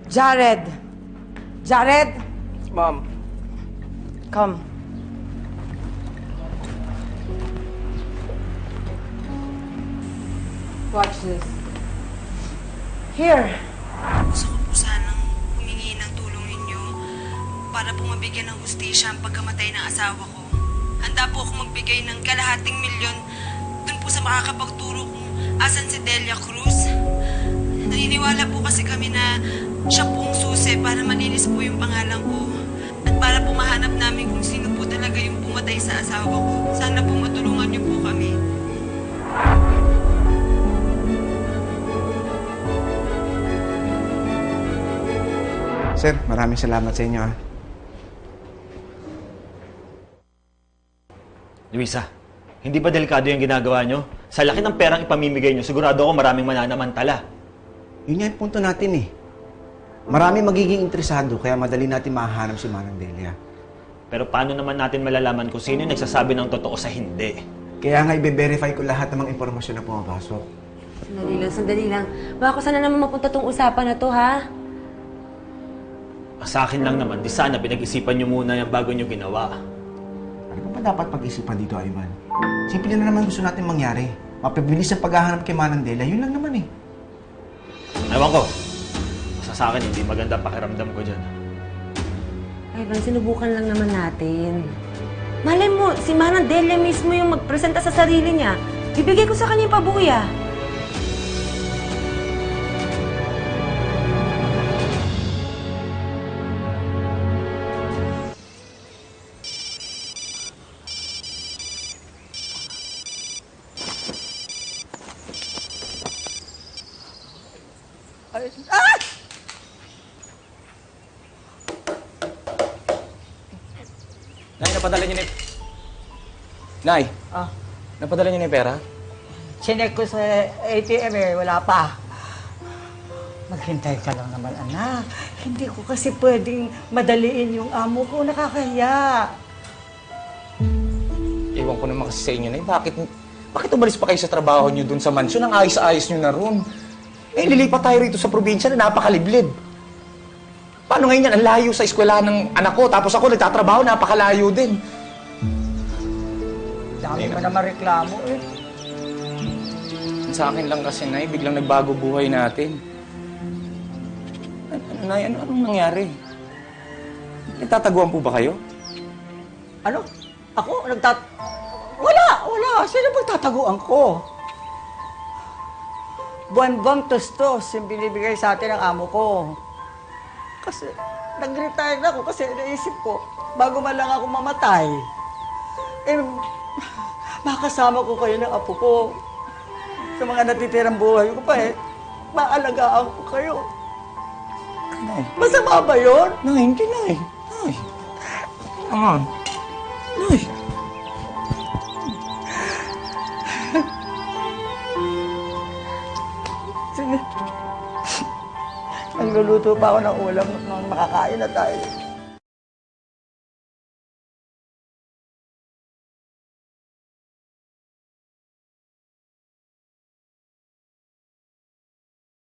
Jared! Jared! Mom. Come. Watch this. Here. Gusto ko po sanang humingi ng tulong ninyo para po mabigyan ng hustisya ang pagkamatay ng asawa ko. Handa po ako magbigay ng kalahating milyon dun po sa makakapagturo kung asan si Delia Cruz. Naniniwala po kasi kami na siya pong susi para malinis po yung pangalan ko. At para po mahanap namin kung sino po talaga yung pumatay sa asawa ko. Sana po matulungan niyo po kami. Sir, maraming salamat sa inyo, Luisa, hindi ba delikado yung ginagawa nyo? Sa laki ng perang ipamimigay nyo, sigurado ako maraming mananamantala. Yun nga yung punto natin eh. Marami magiging interesado, kaya madali natin mahahanap si Manang Delia. Pero paano naman natin malalaman kung sino yung nagsasabi ng totoo sa hindi? Kaya nga i-verify ko lahat ng mga impormasyon na pumapasok. Sandali lang. Baka saan na naman mapunta tong usapan na to, ha? Sa akin lang naman, di sana pinag-isipan nyo muna yung bago nyo ginawa. Ano pa dapat pag-isipan dito, Ivan? Simple na naman gusto natin mangyari. Mapibilis ang paghahanap kay Manang Delia, yun lang naman eh. Ewan ko. Basta sa akin, hindi maganda pakiramdam ko dyan. Ivan, sinubukan lang naman natin. Malay mo, si Manang Delia mismo yung magpresenta sa sarili niya. Bibigay ko sa kanya yung pabuya. Nay, napadala niyo na Nay, napadala niyo na yung pera? Chinek ko sa ATM eh, wala pa. Maghintay ka lang naman, anak. Hindi ko kasi pwedeng madaliin yung amo ko, nakakahiya. Ewan ko naman kasi sa inyo, Nay. Bakit umalis pa kayo sa trabaho niyo dun sa mansyon? Ang ayos-ayos niyo na ron. Eh, lilipat tayo rito sa probinsya na napakaliblib. Paano ngayon yan? Ang layo sa eskwelahan ng anak ko. Tapos ako nagtatrabaho, napakalayo din. Dami mo naman reklamo eh. Sa akin lang kasi, Nay, biglang nagbago buhay natin. Nay, anong nangyari? Nagtataguan po ba kayo? Ano? Ako? Wala! Sino pagtataguan ko? Buwan-buwang tustos yung binibigay sa atin ng amo ko. Kasi nag-retire na ako kasi naisip ko, bago man lang ako mamatay, eh, makasama ko kayo ng apo ko. Sa mga natitirang buhay ko pa eh, maalagaan ko kayo. Nay. Masama ba yun? Nay, hindi, Nay. Nay. Naman. Nay. Sige. Nagluluto pa ako ng ulam nang makakain na tayo.